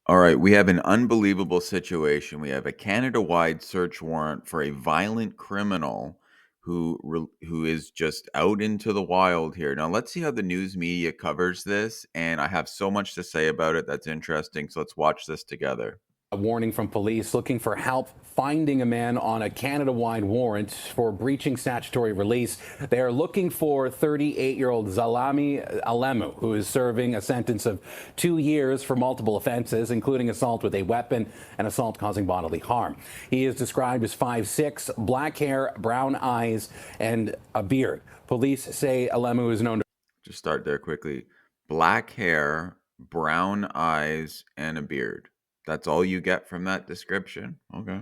All right, we have an unbelievable situation. We have a Canada-wide search warrant for a violent criminal who is just out into the wild here. Now, let's see how the news media covers this, and I have so much to say about it that's interesting. So let's watch this together. A warning from police looking for help finding a man on a Canada-wide warrant for breaching statutory release. They are looking for 38-year-old Zlalame Alemu, who is serving a sentence of 2 years for multiple offenses, including assault with a weapon and assault causing bodily harm. He is described as 5'6", black hair, brown eyes, and a beard. Police say Alemu is known to Just start there quickly. Black hair, brown eyes, and a beard. That's all you get from that description? Okay.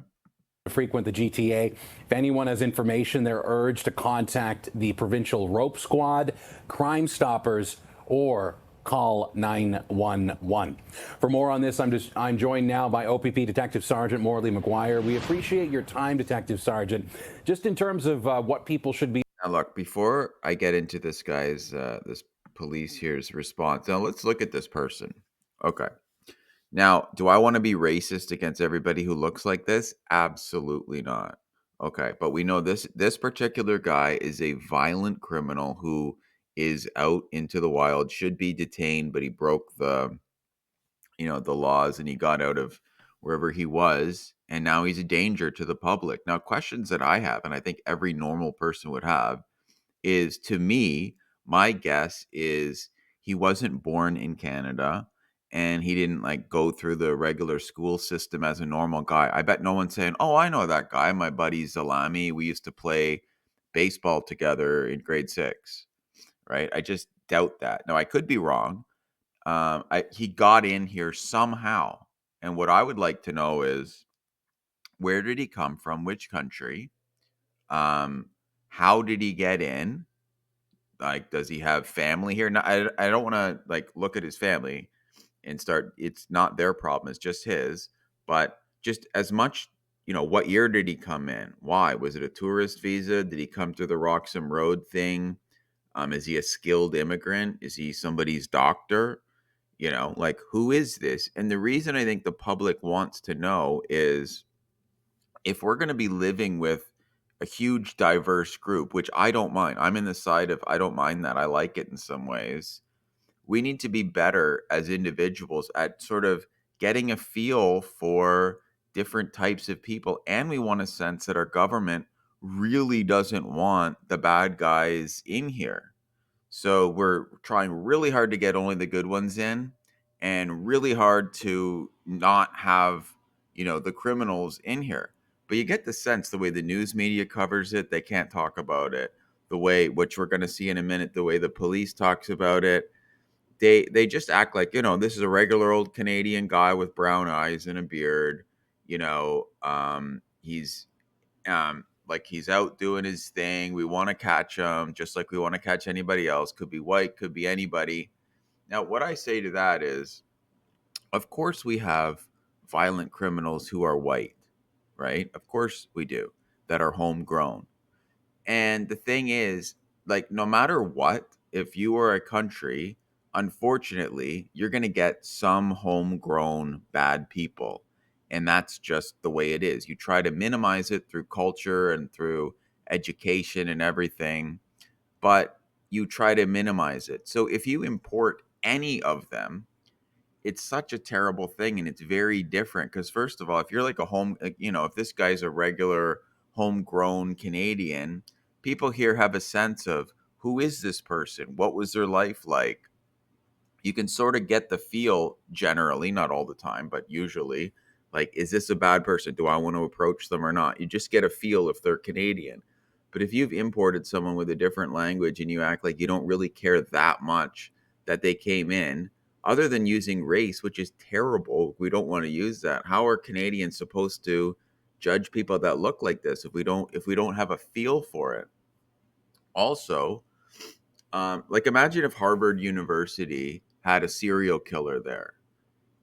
frequent the GTA. If anyone has information, they're urged to contact the Provincial Rope Squad, Crime Stoppers, or call 911. For more on this, I'm joined now by OPP Detective Sergeant Morley McGuire. We appreciate your time, Detective Sergeant. Just in terms of what people should be. Now, look, before I get into this guy's, this police here's response, now let's look at this person. Okay. Now, do I want to be racist against everybody who looks like this? Absolutely not. Okay, but we know this particular guy is a violent criminal who is out into the wild, should be detained, but he broke the laws and he got out of wherever he was, and now he's a danger to the public. Now, questions that I have, and I think every normal person would have, is, to me, my guess is he wasn't born in Canada and he didn't like go through the regular school system as a normal guy. I bet no one's saying, "Oh, I know that guy, my buddy Zlalame. We used to play baseball together in grade 6." Right? I just doubt that. Now, I could be wrong. He got in here somehow. And what I would like to know is, where did he come from? Which country? Um, how did he get in? Like, does he have family here? No, I don't want to like look at his family and start. It's not their problem. It's just his. But just as much, what year did he come in? Why? Was it a tourist visa? Did he come through the Roxham Road thing? Is he a skilled immigrant? Is he somebody's doctor? Like, who is this? And the reason I think the public wants to know is, if we're going to be living with a huge diverse group, which I don't mind. I'm in the side of I don't mind that. I like it in some ways. We need to be better as individuals at sort of getting a feel for different types of people, and we want a sense that our government really doesn't want the bad guys in here. So we're trying really hard to get only the good ones in, and really hard to not have, the criminals in here. But you get the sense, the way the news media covers it, they can't talk about it. The way, which we're going to see in a minute, the way the police talks about it, they just act like, this is a regular old Canadian guy with brown eyes and a beard. He's like, he's out doing his thing. We want to catch him just like we want to catch anybody else. Could be white, could be anybody. Now, what I say to that is, of course, we have violent criminals who are white, right? Of course, we do, that are homegrown. And the thing is, like, no matter what, if you are a country, unfortunately, you're going to get some homegrown bad people. And that's just the way it is. You try to minimize it through culture and through education and everything, but you try to minimize it. So if you import any of them, it's such a terrible thing, and it's very different because, first of all, if you're like a if this guy's a regular homegrown Canadian, people here have a sense of, who is this person, what was their life like. You can sort of get the feel, generally, not all the time, but usually, like, is this a bad person, do I want to approach them or not? You just get a feel if they're Canadian. But if you've imported someone with a different language and you act like you don't really care that much that they came in, other than using race, which is terrible, we don't want to use that. How are Canadians supposed to judge people that look like this if we don't have a feel for it? Also, like, imagine if Harvard University had a serial killer there.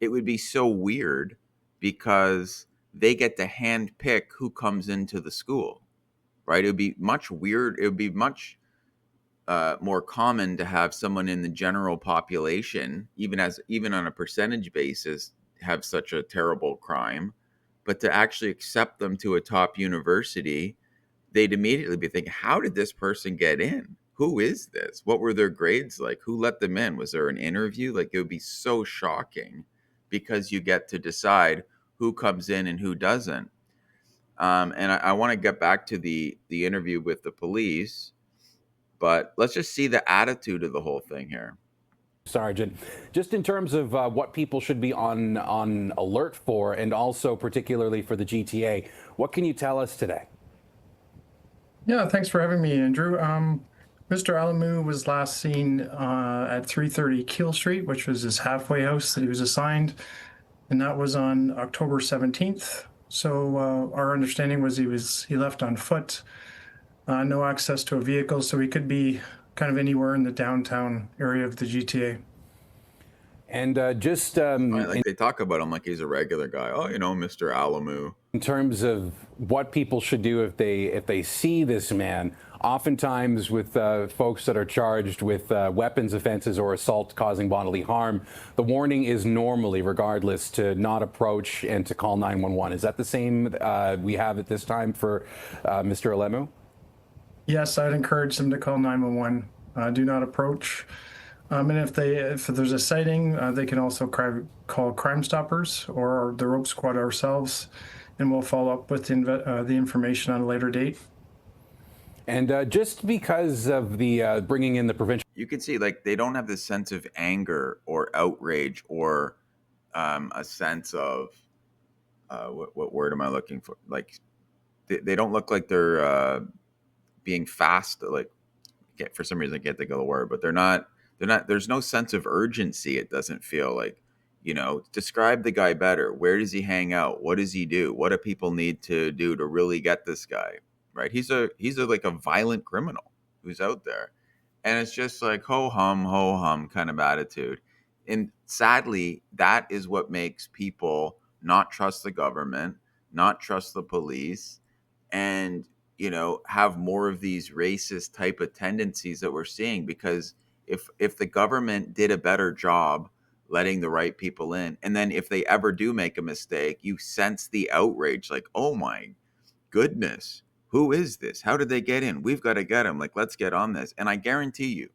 It would be so weird because they get to hand pick who comes into the school, right? It would be much weird. It would be much more common to have someone in the general population, even on a percentage basis, have such a terrible crime, but to actually accept them to a top university, they'd immediately be thinking, how did this person get in? Who is this? What were their grades like? Who let them in? Was there an interview? Like, it would be so shocking because you get to decide who comes in and who doesn't. And I want to get back to the interview with the police, but let's just see the attitude of the whole thing here. Sergeant, just in terms of what people should be on alert for, and also particularly for the GTA, what can you tell us today? Yeah, thanks for having me, Andrew. Mr. Alemu was last seen at 330 Keel Street, which was his halfway house that he was assigned, and that was on October 17th. So our understanding was he left on foot, no access to a vehicle, so he could be kind of anywhere in the downtown area of the GTA. And just Right, like they talk about him like he's a regular guy. Oh, Mr. Alemu. in terms of what people should do if they see this man, oftentimes with folks that are charged with weapons offenses or assault causing bodily harm, the warning is normally, regardless, to not approach and to call 911. Is that the same we have at this time for Mr. Alemu? Yes, I'd encourage them to call 911. Do not approach. And if there's a sighting, they can also call Crime Stoppers or the Rope Squad ourselves, and we'll follow up with the information on a later date. And just because of the bringing in the provincial, You can see like they don't have this sense of anger or outrage or a sense of what word am I looking for? Like they don't look like they're being fast. Like for some reason I can't think of the word, but they're not. They're not. There's no sense of urgency. It doesn't feel like, describe the guy better. Where does he hang out? What does he do? What do people need to do to really get this guy? Right? He's a like a violent criminal who's out there, and it's just like ho hum kind of attitude. And sadly, that is what makes people not trust the government, not trust the police, and have more of these racist type of tendencies that we're seeing. Because if the government did a better job letting the right people in, and then if they ever do make a mistake, you sense the outrage, like, oh my goodness, who is this? How did they get in? We've got to get them. Like, let's get on this. And I guarantee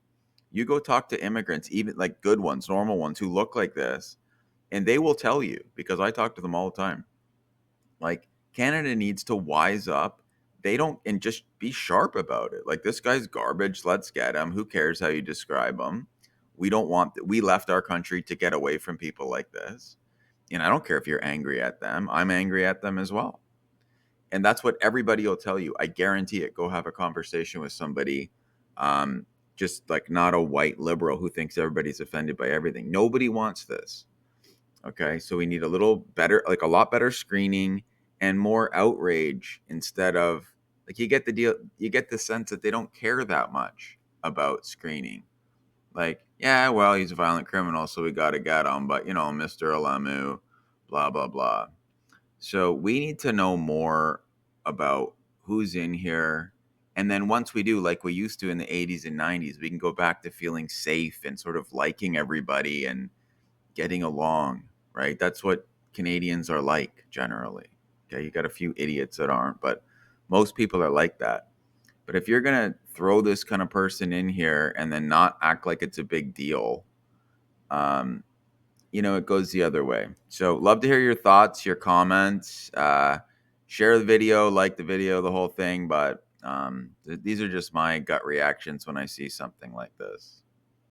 you go talk to immigrants, even like good ones, normal ones who look like this, and they will tell you, because I talk to them all the time, like, Canada needs to wise up. They don't, and just be sharp about it. Like, this guy's garbage. Let's get him. Who cares how you describe him? We don't want that. We left our country to get away from people like this. And I don't care if you're angry at them. I'm angry at them as well. And that's what everybody will tell you. I guarantee it. Go have a conversation with somebody, just like not a white liberal who thinks everybody's offended by everything. Nobody wants this. Okay, so we need a little better, like a lot better screening and more outrage, instead of, like, you get the deal, you get the sense that they don't care that much about screening. Like, yeah, well, he's a violent criminal, so we got to get him, but Mr. Alemu, blah blah blah. So we need to know more about who's in here. And then once we do, like we used to in the 80s and 90s, we can go back to feeling safe and sort of liking everybody and getting along, right? That's what Canadians are like generally. Okay, you got a few idiots that aren't, but most people are like that. But if you're going to throw this kind of person in here and then not act like it's a big deal, it goes the other way. So love to hear your thoughts, your comments. Share the video, like the video, the whole thing. But these are just my gut reactions when I see something like this.